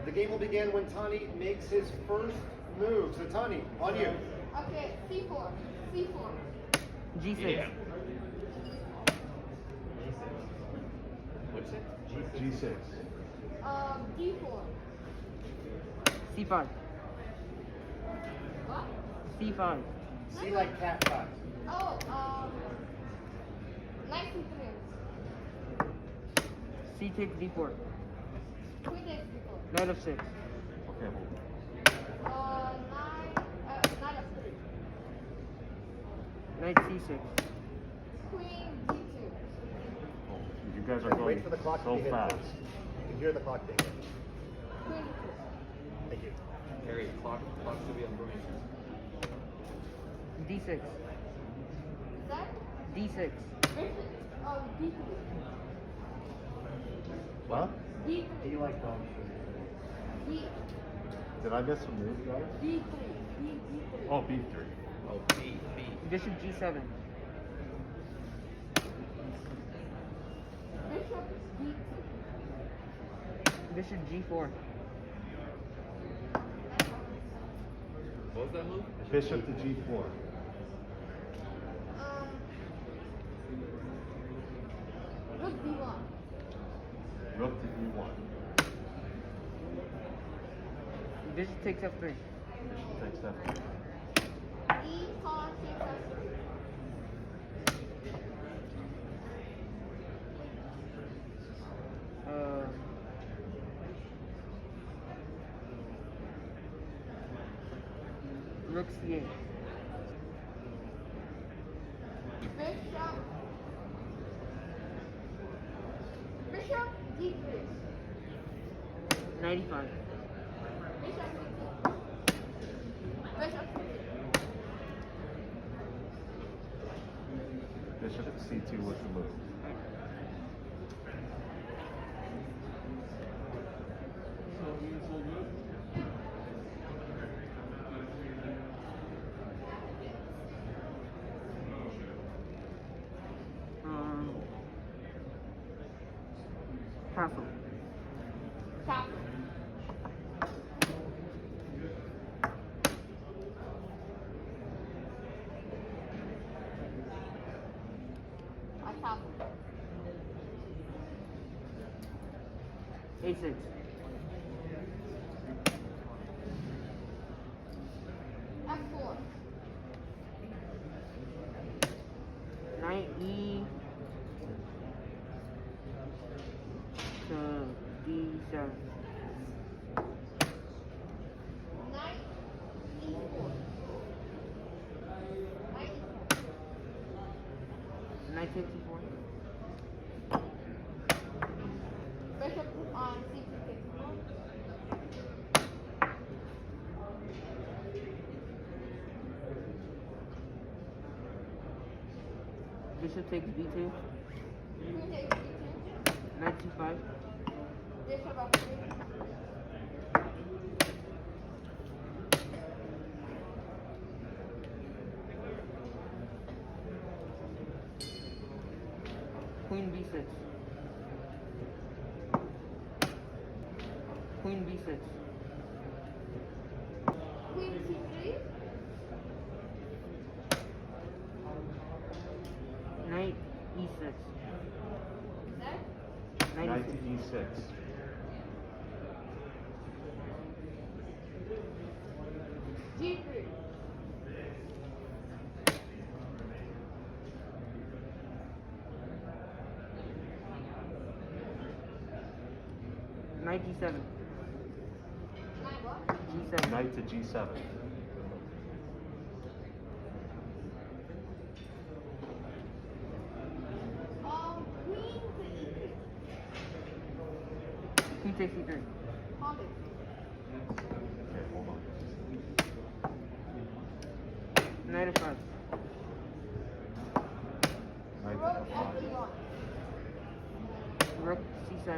The game will begin when Tani makes his first move. So Tani, on you. Okay, C4. C4. G6. Yeah. What's it? G6. D4. C5. What? C5. C like cat 5. Oh, knight C3. C takes D4. Queen takes D4. Knight of 6. Okay, hold Knight F3. Knight C6. Queen D2. You guys are going wait for the clock so to be hit. fast. You can hear the clock being hit. Queen D2. Thank you. Harry, clock should be on Brewington. D6. That? D6. Bishop. Oh, D3. What? D3. You like dog D. Did I miss a move, guys? D3. D3. Oh, B3. Oh, B. Bishop G7. Bishop D2. Bishop G4. What was that move? Bishop to G4. Rook D1. Rook to E1. Bishop takes F3. Bishop takes F3. E pawn takes F3. Rook C8. Bishop D3. Knight E5. Bishop D2. Bishop D2. Bishop to C2 with the move. Castle. Castle. I castle. A6. F4. Knight E to D7. Knight E4. Knight E4. Knight takes E4. Bishop on C2 takes E4. Bishop takes B2. Queen takes D2. Knight C5. Bishop F3. Queen B6. Queen B6. Queen C3. Knight E6. That? Knight to E6. G3. Knight G7. Knight what? G7. Knight to G7. Queen to E3. Queen takes E3. Pawn takes Okay, hold on. Knight F5. Knight Rook to F5. F1. Rook C7.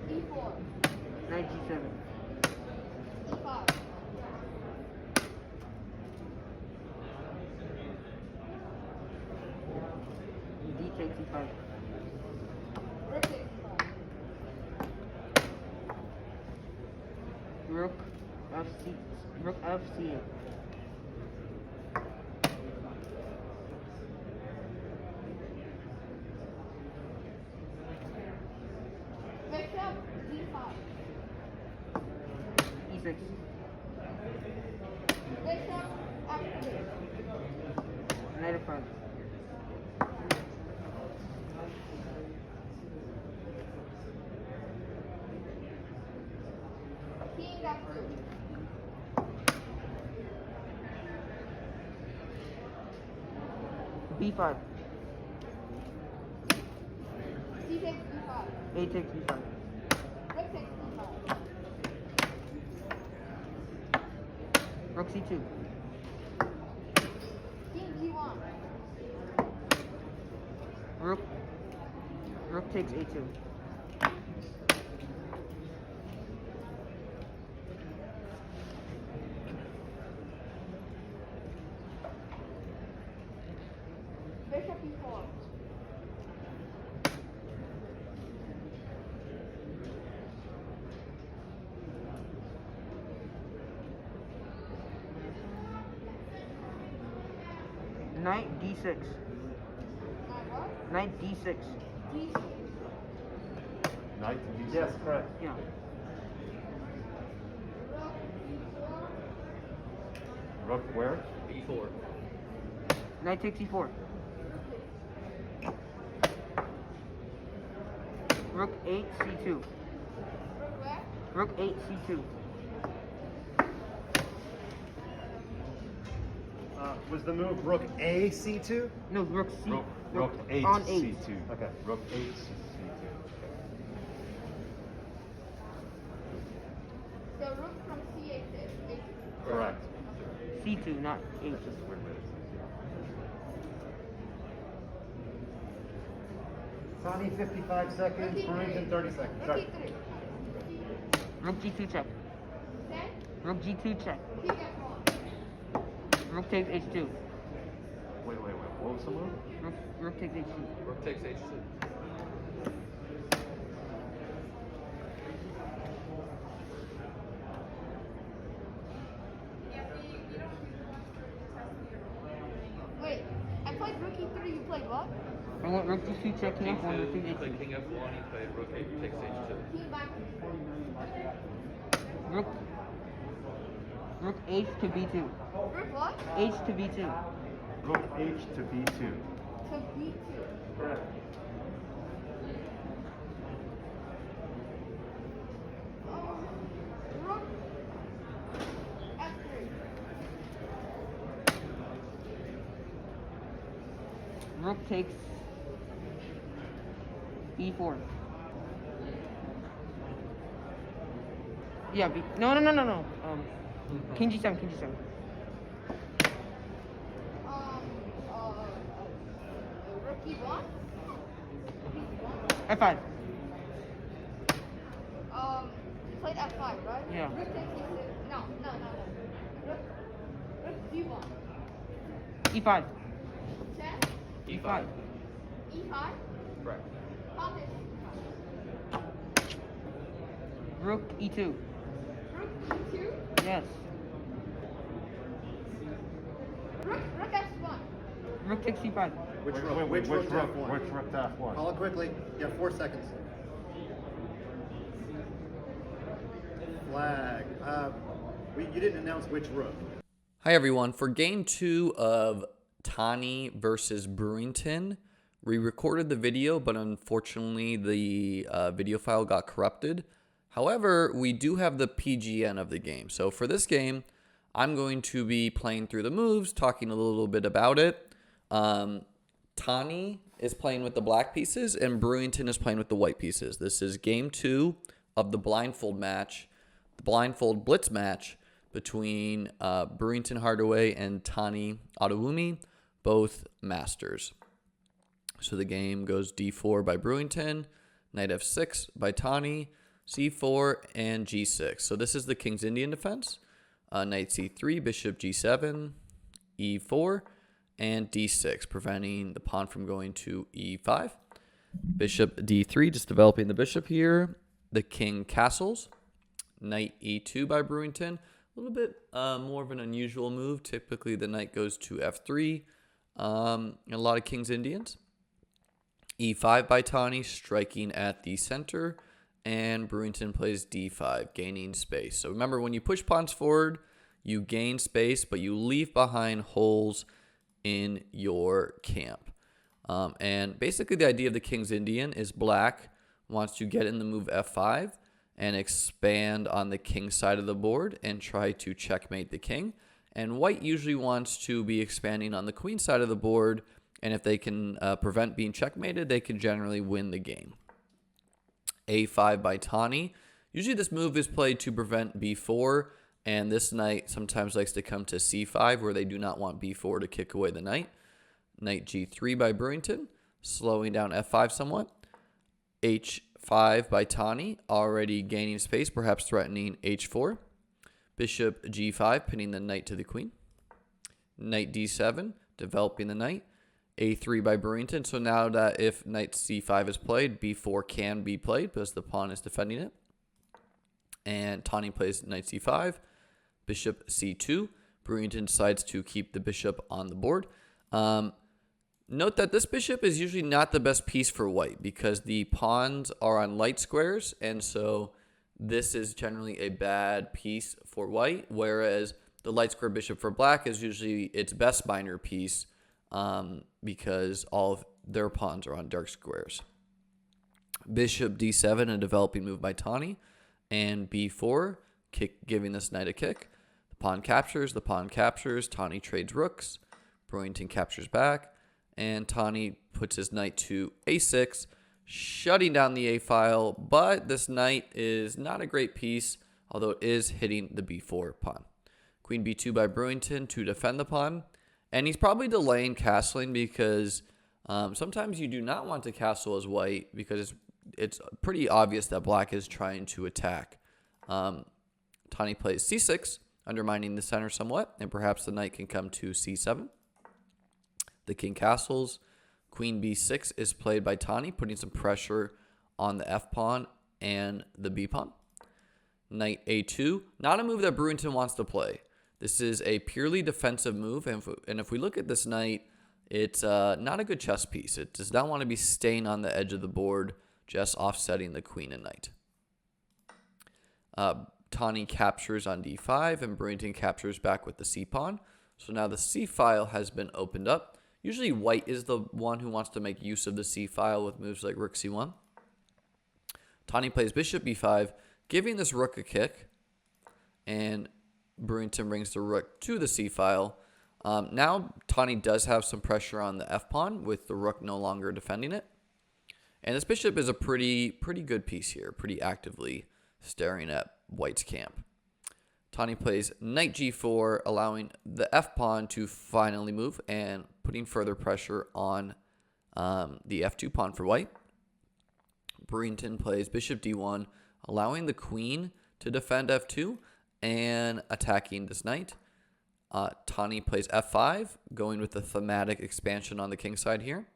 E4. Knight G7. E5. D takes E5. Rook takes E5. Rook FC. Rook FC. Bishop D5. E6. Bishop F3. Knight F5. King F2. B5. C takes B5. A takes B5. Rook takes B5. Rook C2. King G1. Rook takes A2. Bishop E4. Knight D6. Knight what? Knight D6. D6. Knight to D6. Yes, correct. Yeah. Rook E4. Rook where? B4. Knight takes E4. Rook 8 C2. Rook where? Rook 8 C2. Was the move Rook A C2? No, Rook C. Rook 8 on 8. C2. Okay. Rook 8 C2. So rook from C8 to A2. Correct. C2, not H. That's just a weird way to say Tani 55 seconds, Rook Brewington E3. 30 seconds. Rook Sorry. E3. Rook G2 check. Okay? Rook G2 check. King F1. Rook takes H2. Wait. What was the move? Rook takes H2. Rook takes H2. Wait, I played rook E3, you played what? I want Rook G2 check, King F1, Rook You takes played H2. King F1, you played Rook takes H2. King back. Rook H to B2. Rook what? H to B2. Rook H to B2. To B2. Correct. Rook F3. Rook takes E4. Yeah, no. King G7, King G7. Rook E1. F5. You played F5, right? Yeah. Rook takes E6. No. Rook D1. E5. Check. E5. E5. Correct. Pawn takes E5. Rook E2. Rook E2. Yes. Rook F1. Rook takes C5. Which Wait, rook? wait, Which rook to F1? Which rook to F1? Call it quickly. You have 4 seconds. Flag. You didn't announce which rook. Hi everyone. For game 2 of Tani versus Brewington, we recorded the video, but unfortunately the video file got corrupted. However, we do have the PGN of the game. So for this game, I'm going to be playing through the moves, talking a little bit about it. Tani is playing with the black pieces and Brewington is playing with the white pieces. This is game 2 of the blindfold match, the blindfold blitz match between Brewington Hardaway and Tani Adewumi, both masters. So the game goes d4 by Brewington, knight f6 by Tani, c4, and g6. So this is the King's Indian defense. Knight c3, bishop g7, e4, and d6, preventing the pawn from going to e5. Bishop d3, just developing the bishop here. The king castles. knight e2 by Brewington. A little bit more of an unusual move. Typically, the knight goes to f3. A lot of King's Indians. e5 by Tani, striking at the center. And Brewington plays d5, gaining space. So remember, when you push pawns forward, you gain space, but you leave behind holes in your camp. And basically, the idea of the King's Indian is black wants to get in the move f5 and expand on the king side of the board and try to checkmate the king. And white usually wants to be expanding on the queen side of the board, and if they can prevent being checkmated, they can generally win the game. a5 by Tani. Usually this move is played to prevent b4, and this knight sometimes likes to come to c5 where they do not want b4 to kick away the knight. Knight g3 by Brewington, slowing down f5 somewhat. h5 by Tani, already gaining space, perhaps threatening h4. Bishop g5, pinning the knight to the queen. Knight d7, developing the knight. a3 by Brewington. So now that if knight c5 is played, b4 can be played because the pawn is defending it. And Tani plays knight c5, bishop c2. Brewington decides to keep the bishop on the board. Note that this bishop is usually not the best piece for white because the pawns are on light squares, and so this is generally a bad piece for white, whereas the light square bishop for black is usually its best minor piece because all of their pawns are on dark squares. Bishop d7, a developing move by Tani, and b4, giving this knight a kick. The pawn captures, Tani trades rooks, Brewington captures back, and Tani puts his knight to a6, shutting down the a file, but this knight is not a great piece, although it is hitting the b4 pawn. Queen b2 by Brewington to defend the pawn, and he's probably delaying castling because sometimes you do not want to castle as white because it's pretty obvious that black is trying to attack. Tani plays c6, undermining the center somewhat, and perhaps the knight can come to c7. The king castles. Queen b6 is played by Tani, putting some pressure on the f-pawn and the b-pawn. Knight a2, not a move that Brewington wants to play. This is a purely defensive move, and if we look at this knight, it's not a good chess piece. It does not want to be staying on the edge of the board, just offsetting the queen and knight. Tani captures on d5, and Brewington captures back with the c-pawn. So now the c-file has been opened up. Usually white is the one who wants to make use of the c-file with moves like rook c1. Tani plays bishop b5, giving this rook a kick, and Brewington brings the rook to the c-file. Now Tani does have some pressure on the f-pawn with the rook no longer defending it. And this bishop is a pretty good piece here, pretty actively staring at white's camp. Tani plays knight g4, allowing the f-pawn to finally move and putting further pressure on the f2 pawn for white. Brewington plays bishop d1, allowing the queen to defend f2 and attacking this knight. Tani plays f5, going with the thematic expansion on the king side here.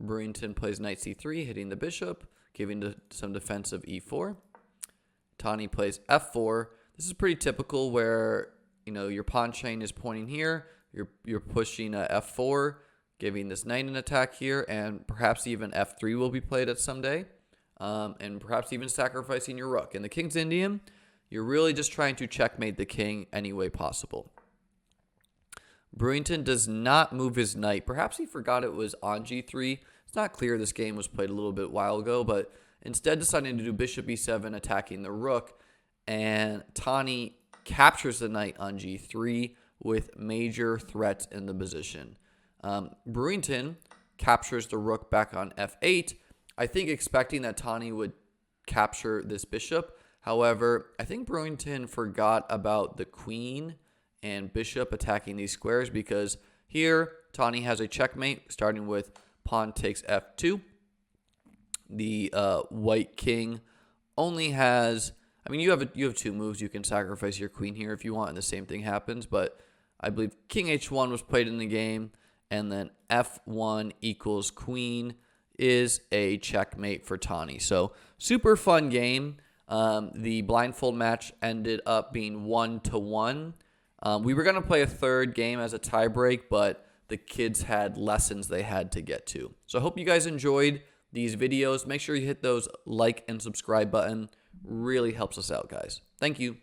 Brewington plays knight c3, hitting the bishop, giving some defensive e4. Tani plays f4. This is pretty typical where, your pawn chain is pointing here. You're pushing f4, giving this knight an attack here, and perhaps even f3 will be played at some day, and perhaps even sacrificing your rook. In the King's Indian, you're really just trying to checkmate the king any way possible. Brewington does not move his knight. Perhaps he forgot it was on g3. It's not clear. This game was played a little bit while ago, but instead deciding to do bishop e7, attacking the rook, and Tani captures the knight on g3 with major threats in the position. Brewington captures the rook back on f8, I think expecting that Tani would capture this bishop. However, I think Brewington forgot about the queen and bishop attacking these squares because here Tani has a checkmate starting with pawn takes f2. The white king only has, you have two moves. You can sacrifice your queen here if you want, and the same thing happens. But I believe king h1 was played in the game, and then f1 equals queen is a checkmate for Tani. So super fun game. The blindfold match ended up being 1-1. We were going to play a third game as a tiebreak, but the kids had lessons they had to get to. So I hope you guys enjoyed these videos. Make sure you hit those like and subscribe button. Really helps us out, guys. Thank you.